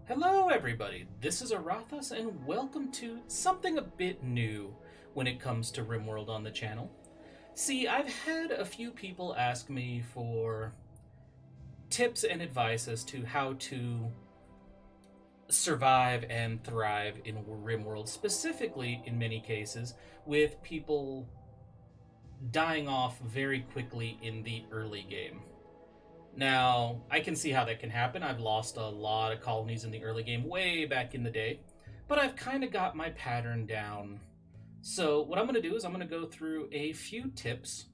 Hello everybody, this is Aurathas and welcome to something a bit new when it comes to RimWorld on the channel. See, I've had a few people ask me for tips and advice as to how to survive and thrive in RimWorld, specifically in many cases with people dying off very quickly in the early game. Now, I can see how that can happen. I've lost a lot of colonies in the early game way back in the day, but I've kind of got my pattern down. So what I'm going to do is I'm going to go through a few tips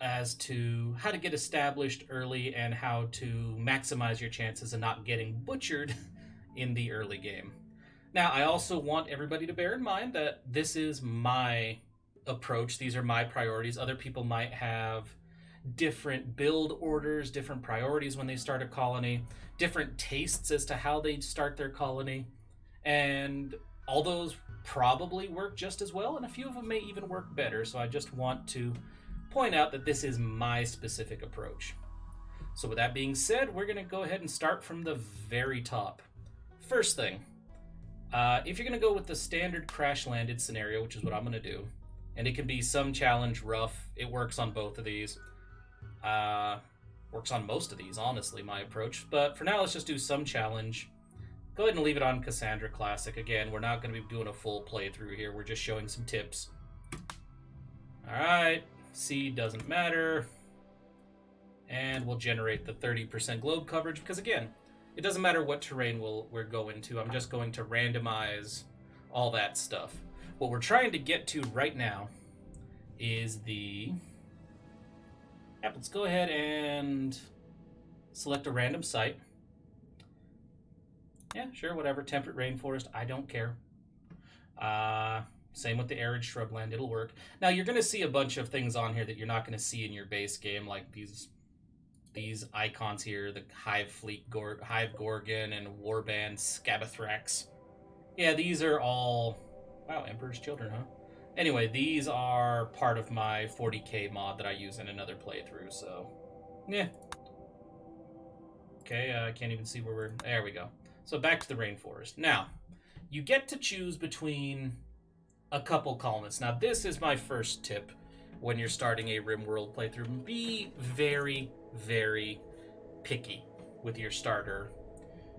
as to how to get established early and how to maximize your chances of not getting butchered in the early game. Now, I also want everybody to bear in mind that this is my approach. These are my priorities. Other people might have different build orders, different priorities when they start a colony, different tastes as to how they start their colony, and all those probably work just as well, and a few of them may even work better. So I just want to point out that this is my specific approach. So with that being said, we're going to go ahead and start from the very top. First thing, if you're going to go with the standard crash landed scenario, which is what I'm going to do, and it can be some challenge, rough, it works on both of these. Works on most of these, honestly, my approach. But for now, let's just do some challenge. Go ahead and leave it on Cassandra Classic. Again, we're not going to be doing a full playthrough here. We're just showing some tips. Alright, C doesn't matter. And we'll generate the 30% globe coverage, because again, it doesn't matter what terrain we're going to. I'm just going to randomize all that stuff. What we're trying to get to right now is the... Yep, let's go ahead and select a random site. Yeah, sure, whatever. Temperate rainforest, I don't care. Same with the arid shrubland, it'll work. Now, you're going to see a bunch of things on here that you're not going to see in your base game, like these icons here, the Hive Fleet, Hive Gorgon, and Warband Scabathrax. Yeah, these are all... Wow, Emperor's Children, huh? Anyway, these are part of my 40k mod that I use in another playthrough, so... Yeah. Okay, I can't even see where we're... There we go. So back to the rainforest. Now, you get to choose between a couple colonists. Now, this is my first tip when you're starting a RimWorld playthrough. Be very, very picky with your starter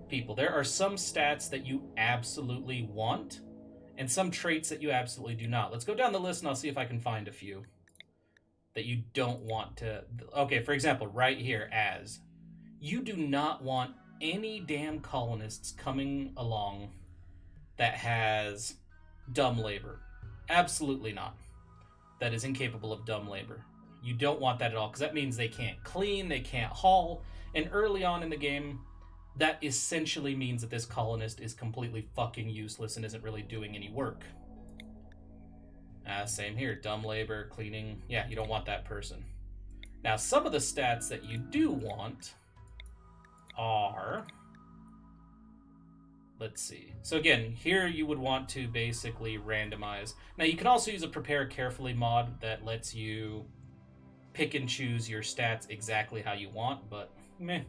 people. There are some stats that you absolutely want, and some traits that you absolutely do not. Let's go down the list and I'll see if I can find a few that you don't want to... Okay, for example, right here, as. You do not want any damn colonists coming along that has dumb labor. Absolutely not. That is incapable of dumb labor. You don't want that at all, because that means they can't clean, they can't haul, and early on in the game, that essentially means that this colonist is completely fucking useless and isn't really doing any work. Same here. Dumb labor, cleaning. Yeah, you don't want that person. Now, some of the stats that you do want are... Let's see. So again, here you would want to basically randomize. Now, you can also use a prepare carefully mod that lets you pick and choose your stats exactly how you want, but meh.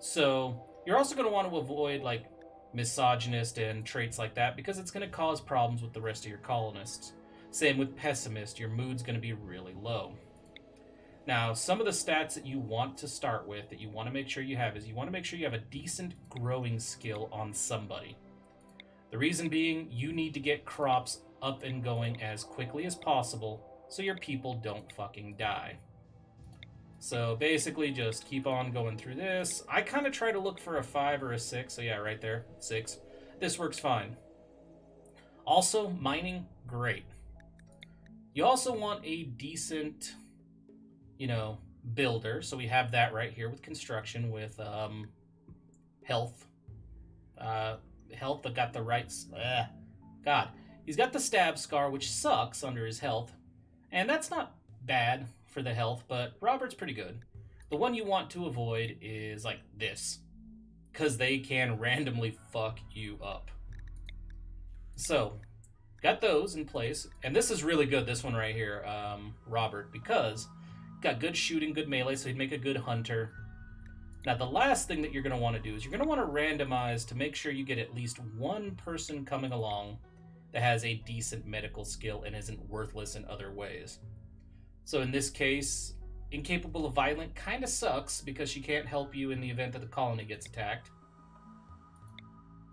So you're also going to want to avoid like misogynist and traits like that, because it's going to cause problems with the rest of your colonists. Same with pessimist, your mood's going to be really low. Now, some of the stats that you want to start with, that you want to make sure you have, is you want to make sure you have a decent growing skill on somebody. The reason being, you need to get crops up and going as quickly as possible so your people don't fucking die. So basically just keep on going through this. I kind of try to look for a 5 or a 6. So yeah, right there, 6. This works fine. Also, mining, great. You also want a decent, builder. So we have that right here with construction, with health. Health, I got the right... God. He's got the stab scar, which sucks under his health. And that's not bad for the health, but Robert's pretty good. The one you want to avoid is like this, because they can randomly fuck you up. So, got those in place, and this is really good, this one right here, Robert, because got good shooting, good melee, so he'd make a good hunter. Now, the last thing that you're going to want to do is you're going to want to randomize to make sure you get at least one person coming along that has a decent medical skill and isn't worthless in other ways. So in this case, incapable of violent kind of sucks because she can't help you in the event that the colony gets attacked.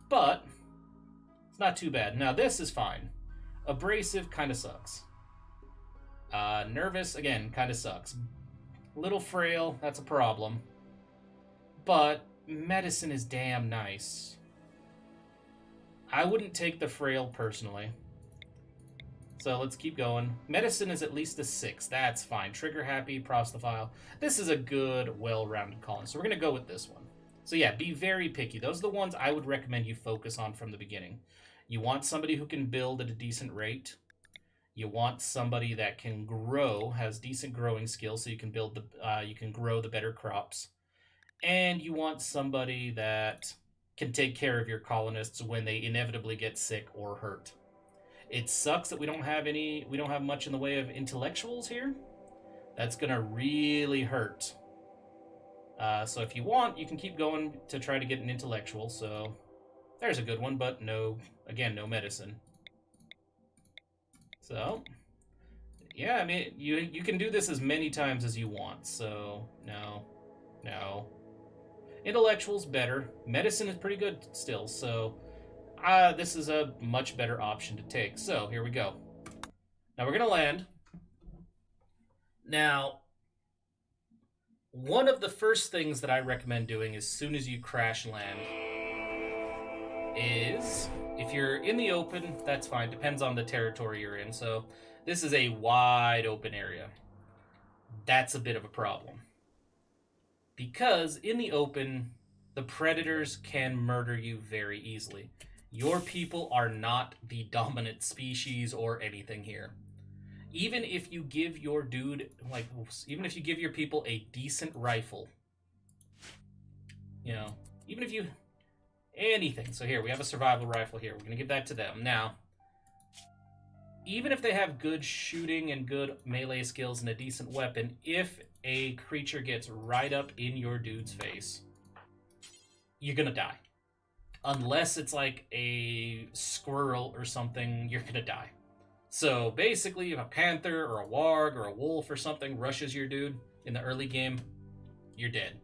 But it's not too bad. Now, this is fine. Abrasive kind of sucks. Nervous, again, kind of sucks. Little frail, that's a problem. But medicine is damn nice. I wouldn't take the frail personally. So let's keep going. Medicine is at least a 6. That's fine. Trigger happy, proselyphile. This is a good, well-rounded colonist. So we're going to go with this one. So yeah, be very picky. Those are the ones I would recommend you focus on from the beginning. You want somebody who can build at a decent rate. You want somebody that can grow, has decent growing skills, so you can build you can grow the better crops. And you want somebody that can take care of your colonists when they inevitably get sick or hurt. It sucks that we don't have much in the way of intellectuals here. That's gonna really hurt. So if you want, you can keep going to try to get an intellectual. So there's a good one, but no medicine. So yeah, I mean, you can do this as many times as you want. So no. Intellectual's better. Medicine is pretty good still. So this is a much better option to take. So here we go. Now we're gonna land. Now, one of the first things that I recommend doing as soon as you crash land is, if you're in the open, that's fine. Depends on the territory you're in. So this is a wide open area. That's a bit of a problem. Because in the open, the predators can murder you very easily. Your people are not the dominant species or anything here. Even if you give your even if you give your people a decent rifle, even if you, anything. So here, we have a survival rifle here. We're going to give that to them. Now, even if they have good shooting and good melee skills and a decent weapon, if a creature gets right up in your dude's face, you're going to die. Unless it's like a squirrel or something, you're going to die. So basically, if a panther or a warg or a wolf or something rushes your dude in the early game, you're dead.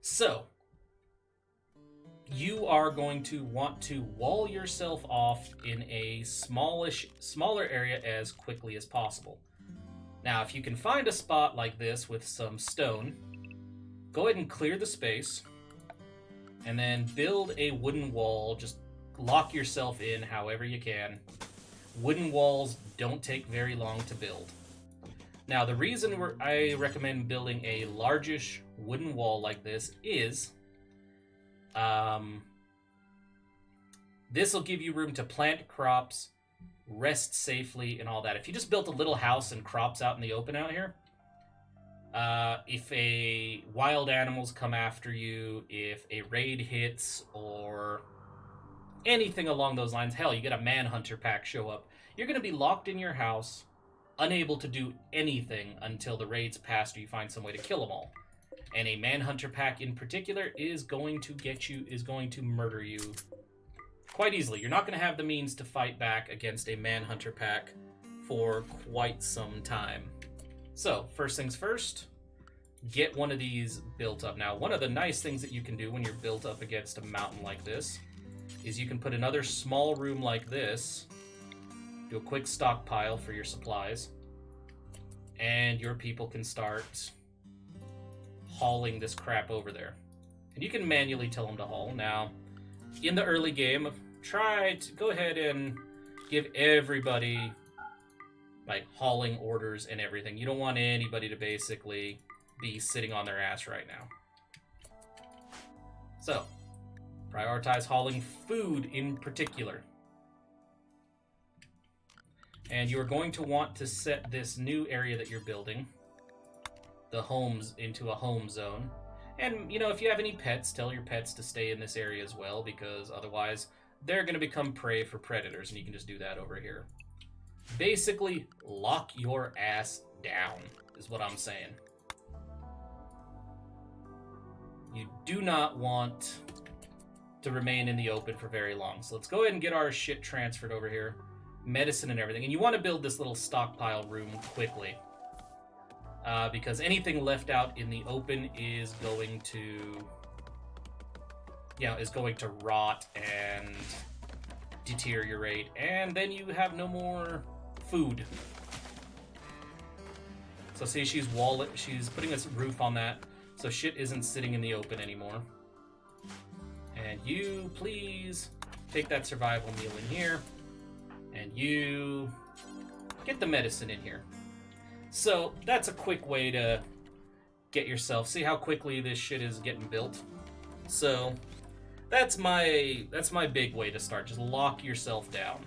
So you are going to want to wall yourself off in a smaller area as quickly as possible. Now, if you can find a spot like this with some stone, go ahead and clear the space, and then build a wooden wall. Just lock yourself in however you can. Wooden walls don't take very long to build. Now, the reason I recommend building a largish wooden wall like this is this will give you room to plant crops, rest safely, and all that. If you just built a little house and crops out in the open out here, if a wild animals come after you, if a raid hits, or anything along those lines, hell, you get a manhunter pack show up, you're going to be locked in your house, unable to do anything until the raid's passed or you find some way to kill them all. And a manhunter pack in particular is going to murder you quite easily. You're not going to have the means to fight back against a manhunter pack for quite some time. So, first things first, get one of these built up. Now, one of the nice things that you can do when you're built up against a mountain like this is you can put another small room like this, do a quick stockpile for your supplies, and your people can start hauling this crap over there. And you can manually tell them to haul. Now, in the early game, try to go ahead and give everybody hauling orders and everything. You don't want anybody to basically be sitting on their ass right now. So, prioritize hauling food in particular. And you're going to want to set this new area that you're building, the homes, into a home zone. And, if you have any pets, tell your pets to stay in this area as well, because otherwise they're going to become prey for predators, and you can just do that over here. Basically, lock your ass down, is what I'm saying. You do not want to remain in the open for very long. So let's go ahead and get our shit transferred over here. Medicine and everything. And you want to build this little stockpile room quickly. Because anything left out in the open is going to... is going to rot and deteriorate. And then you have no more food. So see, she's putting a roof on that, so shit isn't sitting in the open anymore. And you, please, take that survival meal in here. And you get the medicine in here. So that's a quick way to get yourself. See how quickly this shit is getting built? So that's my big way to start. Just lock yourself down.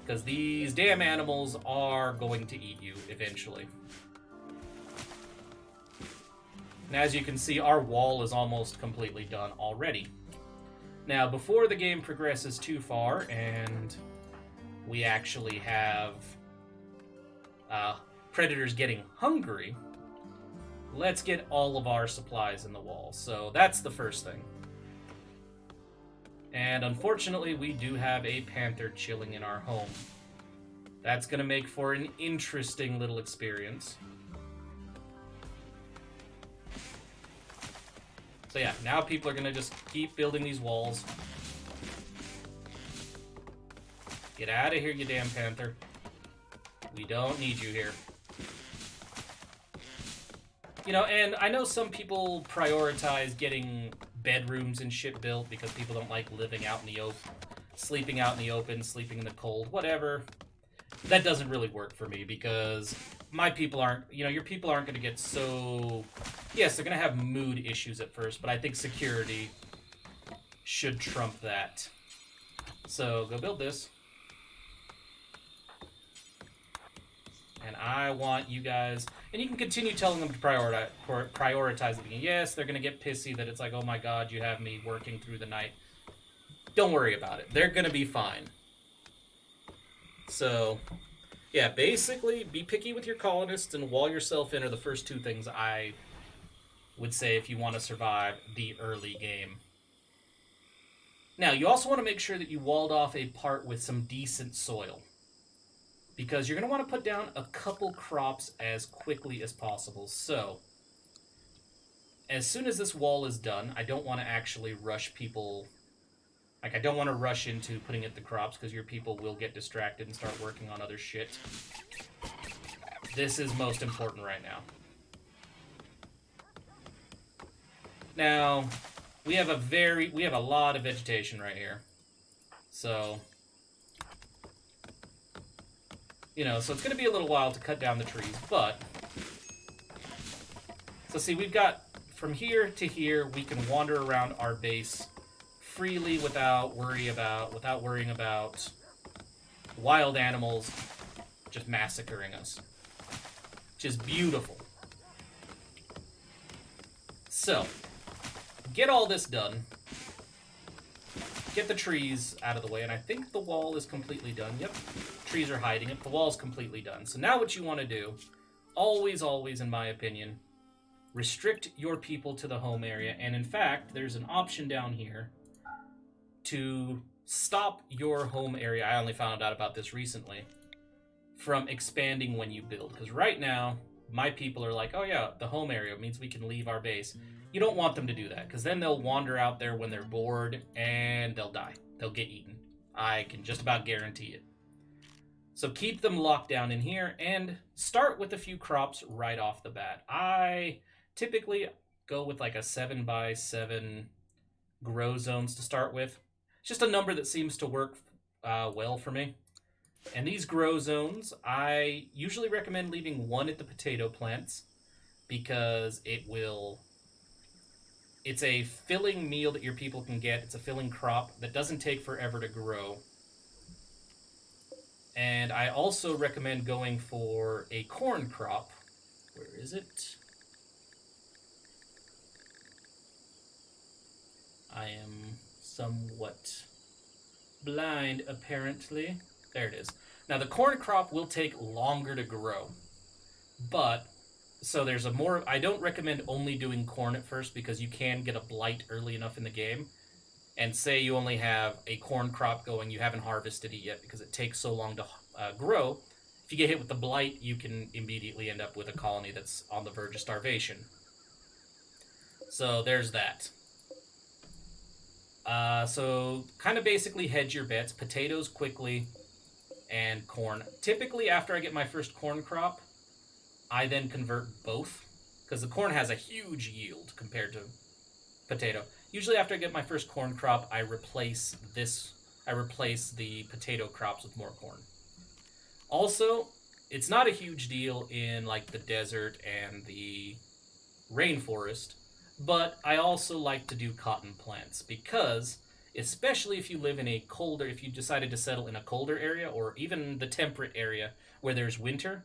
Because these damn animals are going to eat you eventually. And as you can see, our wall is almost completely done already. Now, before the game progresses too far and we actually have predators getting hungry, let's get all of our supplies in the wall. So that's the first thing. And unfortunately, we do have a panther chilling in our home. That's going to make for an interesting little experience. So yeah, now people are going to just keep building these walls. Get out of here, you damn panther. We don't need you here. And I know some people prioritize getting bedrooms and shit built because people don't like living out in the open, sleeping out in the open, sleeping in the cold, whatever. That doesn't really work for me because my people aren't, your people aren't going to get so... Yes, they're going to have mood issues at first, but I think security should trump that. So, go build this. And I want you guys... And you can continue telling them to prioritize the beginning. Yes, they're going to get pissy that it's like, oh my god, you have me working through the night. Don't worry about it. They're going to be fine. So, yeah, basically, be picky with your colonists and wall yourself in are the first two things I would say if you want to survive the early game. Now, you also want to make sure that you walled off a part with some decent soil. Because you're going to want to put down a couple crops as quickly as possible. So, as soon as this wall is done, I don't want to actually rush people. Like, I don't want to rush into putting in the crops because your people will get distracted and start working on other shit. This is most important right now. Now, we have a lot of vegetation right here. So... so it's going to be a little while to cut down the trees, but... So see, we've got, from here to here, we can wander around our base freely without worrying about wild animals just massacring us. Which is beautiful. So, get all this done. Get the trees out of the way, and I think the wall is completely done. Yep, trees are hiding it. The wall's completely done. So now what you want to do, always, in my opinion, restrict your people to the home area. And in fact, there's an option down here to stop your home area. I only found out about this recently. From expanding when you build. Because right now, my people are like, oh yeah, the home area means we can leave our base. You don't want them to do that, because then they'll wander out there when they're bored, and they'll die. They'll get eaten. I can just about guarantee it. So keep them locked down in here, and start with a few crops right off the bat. I typically go with like a 7x7 grow zones to start with. It's just a number that seems to work well for me. And these grow zones, I usually recommend leaving one at the potato plants, because it's a filling meal that your people can get. It's a filling crop that doesn't take forever to grow. And I also recommend going for a corn crop. Where is it? I am somewhat blind, apparently. There it is. Now, the corn crop will take longer to grow, but So there's a more. I don't recommend only doing corn at first because you can get a blight early enough in the game. And say you only have a corn crop going, you haven't harvested it yet because it takes so long to grow. If you get hit with the blight, you can immediately end up with a colony that's on the verge of starvation. So there's that. So kind of basically hedge your bets. Potatoes quickly and corn. Typically after I get my first corn crop, I then convert both because the corn has a huge yield compared to potato. Usually after I get my first corn crop, I replace the potato crops with more corn. Also, it's not a huge deal in like the desert and the rainforest, but I also like to do cotton plants because especially if you live in if you decided to settle in a colder area or even the temperate area where there's winter,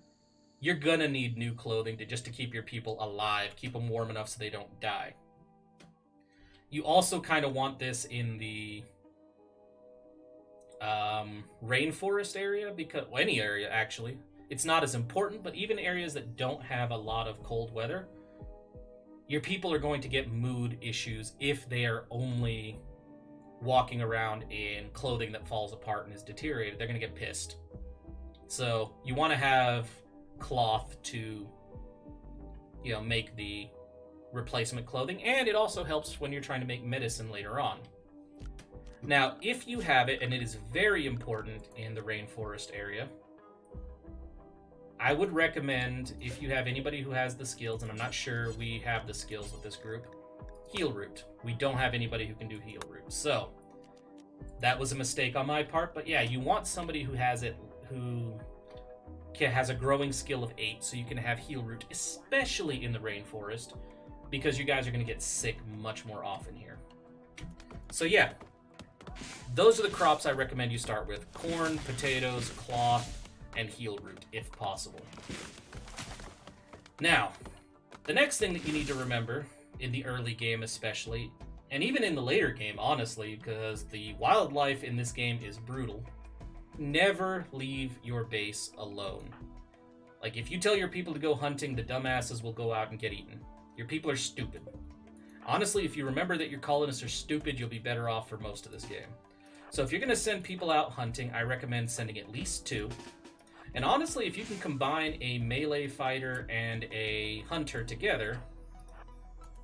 you're gonna need new clothing just to keep your people alive, keep them warm enough so they don't die. You also kind of want this in the rainforest area any area actually. It's not as important, but even areas that don't have a lot of cold weather, your people are going to get mood issues if they are only walking around in clothing that falls apart and is deteriorated. They're going to get pissed. So you want to have cloth to, make the replacement clothing, and it also helps when you're trying to make medicine later on. Now, if you have it, and it is very important in the rainforest area, I would recommend, if you have anybody who has the skills, and I'm not sure we have the skills with this group, heal root. We don't have anybody who can do heal root, so that was a mistake on my part, but yeah, you want somebody who has it, who has a growing skill of 8, so you can have heal root, especially in the rainforest, because you guys are going to get sick much more often here. So yeah, those are the crops I recommend you start with. Corn, potatoes, cloth, and heal root, if possible. Now, the next thing that you need to remember, in the early game especially, and even in the later game, honestly, because the wildlife in this game is brutal, never leave your base alone. Like, if you tell your people to go hunting, the dumbasses will go out and get eaten. Your people are stupid. Honestly, if you remember that your colonists are stupid, you'll be better off for most of this game. So if you're going to send people out hunting, I recommend sending at least 2. And honestly, if you can combine a melee fighter and a hunter together,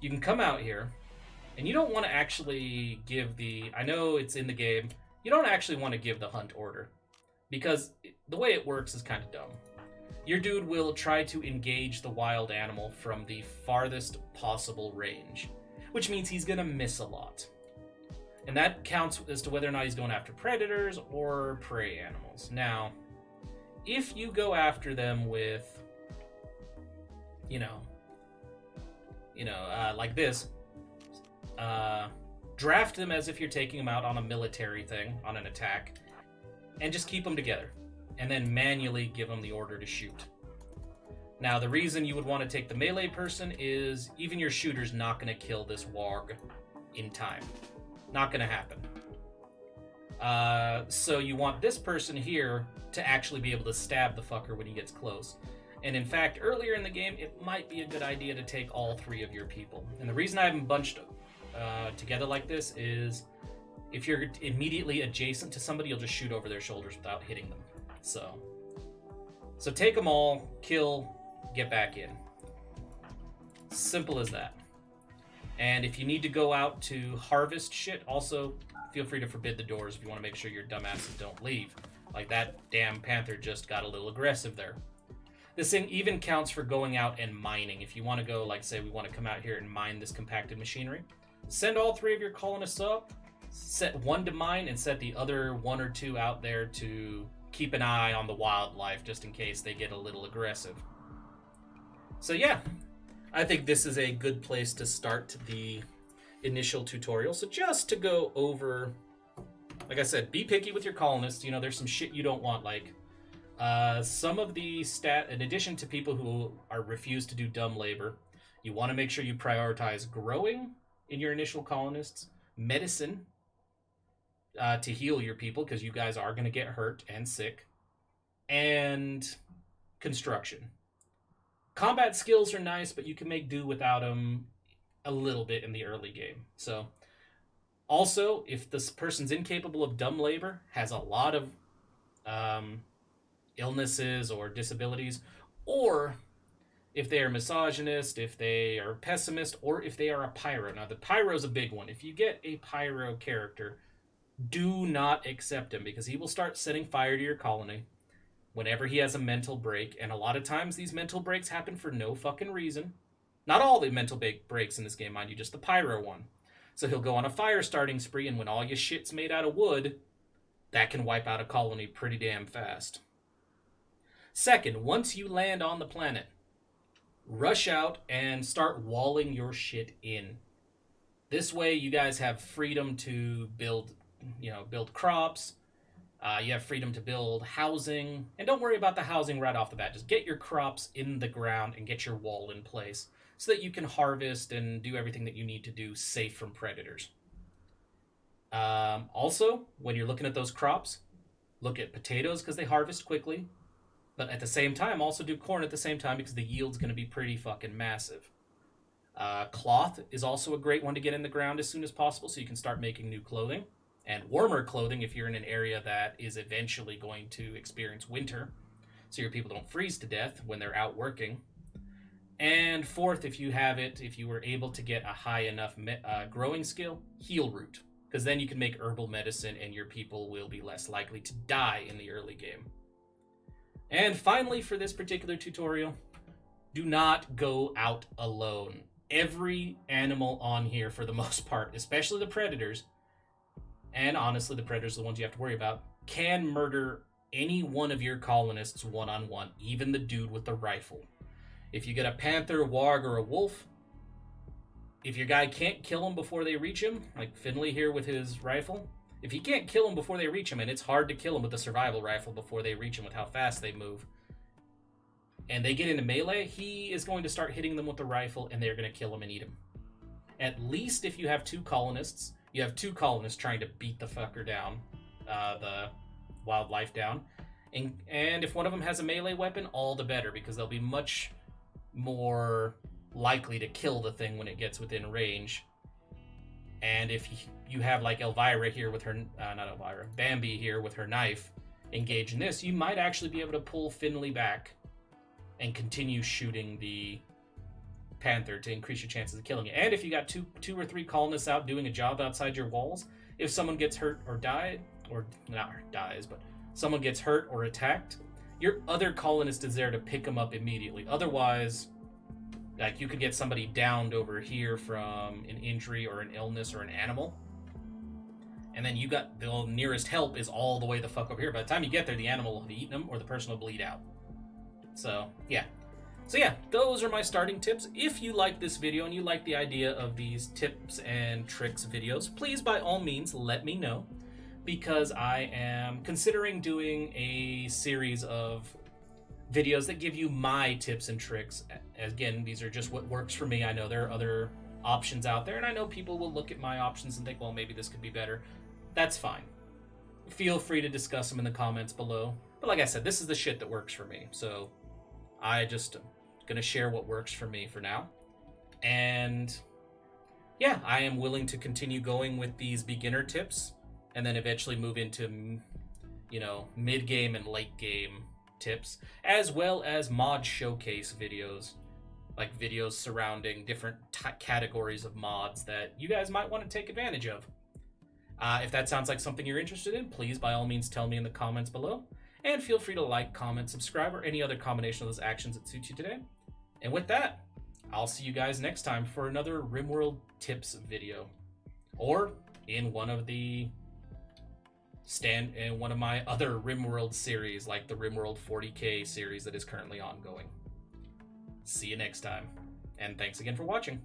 you can come out here, and you don't want to actually give I know it's in the game, you don't actually want to give the hunt order, because the way it works is kind of dumb. Your dude will try to engage the wild animal from the farthest possible range, which means he's going to miss a lot. And that counts as to whether or not he's going after predators or prey animals. Now, if you go after them with, like this, draft them as if you're taking them out on a military thing, on an attack, and just keep them together. And then manually give them the order to shoot. Now, the reason you would want to take the melee person is even your shooter's not going to kill this warg in time. Not going to happen. So you want this person here to actually be able to stab the fucker when he gets close. And in fact, earlier in the game, it might be a good idea to take all 3 of your people. And the reason I haven't bunched together like this is if you're immediately adjacent to somebody, you'll just shoot over their shoulders without hitting them. So take them all, kill, get back in. Simple as that. And if you need to go out to harvest shit, also feel free to forbid the doors if you want to make sure your dumbasses don't leave. Like that damn panther just got a little aggressive there. This thing even counts for going out and mining. If you want to go, like say we want to come out here and mine this compacted machinery, send all 3 of your colonists up, set 1 to mine, and set the other 1 or 2 out there to keep an eye on the wildlife just in case they get a little aggressive. So yeah, I think this is a good place to start the initial tutorial. So just to go over, like I said, be picky with your colonists. There's some shit you don't want, like some of the in addition to people who refuse to do dumb labor, you want to make sure you prioritize growing in your initial colonists, medicine to heal your people, because you guys are going to get hurt and sick, and construction. Combat skills are nice, but you can make do without them a little bit in the early game. So, also, if this person's incapable of dumb labor, has a lot of illnesses or disabilities, or if they are misogynist, if they are pessimist, or if they are a pyro. Now, the pyro is a big one. If you get a pyro character, do not accept him, because he will start setting fire to your colony whenever he has a mental break. And a lot of times these mental breaks happen for no fucking reason. Not all the mental breaks in this game, mind you, just the pyro one. So he'll go on a fire starting spree, and when all your shit's made out of wood, that can wipe out a colony pretty damn fast. Second, once you land on the planet, rush out and start walling your shit in. This way you guys have freedom to build crops. You have freedom to build housing. And don't worry about the housing right off the bat. Just get your crops in the ground and get your wall in place so that you can harvest and do everything that you need to do safe from predators. Also, when you're looking at those crops, look at potatoes because they harvest quickly. But at the same time, also do corn at the same time because the yield's going to be pretty fucking massive. Cloth is also a great one to get in the ground as soon as possible so you can start making new clothing. And warmer clothing if you're in an area that is eventually going to experience winter, so your people don't freeze to death when they're out working. And fourth, if you were able to get a high enough growing skill, heal root, because then you can make herbal medicine and your people will be less likely to die in the early game. And finally, for this particular tutorial, do not go out alone. Every animal on here, for the most part, especially the predators, and honestly, the predators are the ones you have to worry about, can murder any one of your colonists one-on-one, even the dude with the rifle. If you get a panther, warg, or a wolf, if your guy can't kill him before they reach him, like Finley here with his rifle, if he can't kill him before they reach him, and it's hard to kill him with a survival rifle before they reach him with how fast they move, and they get into melee, he is going to start hitting them with the rifle, and they're going to kill him and eat him. At least if you have two colonists, you have two colonists trying to beat the fucker down, the wildlife down. And if one of them has a melee weapon, all the better, because they'll be much more likely to kill the thing when it gets within range. And if you have like Elvira here with her, Bambi here with her knife engaged in this, you might actually be able to pull Finley back and continue shooting the panther to increase your chances of killing it. And if you got two or three colonists out doing a job outside your walls, if someone gets hurt or someone gets hurt or attacked, your other colonist is there to pick them up immediately. Otherwise, like, you could get somebody downed over here from an injury or an illness or an animal, and then you got the nearest help is all the way the fuck over here. By the time you get there, the animal will have eaten them or the person will bleed out. So yeah, those are my starting tips. If you like this video and you like the idea of these tips and tricks videos, please by all means let me know, because I am considering doing a series of videos that give you my tips and tricks. Again, these are just what works for me. I know there are other options out there, and I know people will look at my options and think, well, maybe this could be better. That's fine. Feel free to discuss them in the comments below. But like I said, this is the shit that works for me. So I just gonna share what works for me for now. And yeah, I am willing to continue going with these beginner tips and then eventually move into, mid-game and late-game tips, as well as mod showcase videos, like videos surrounding different categories of mods that you guys might want to take advantage of. If that sounds like something you're interested in, please by all means tell me in the comments below, and feel free to like, comment, subscribe, or any other combination of those actions that suits you today. And with that, I'll see you guys next time for another RimWorld Tips video, or in one of my other RimWorld series, like the RimWorld 40K series that is currently ongoing. See you next time, and thanks again for watching.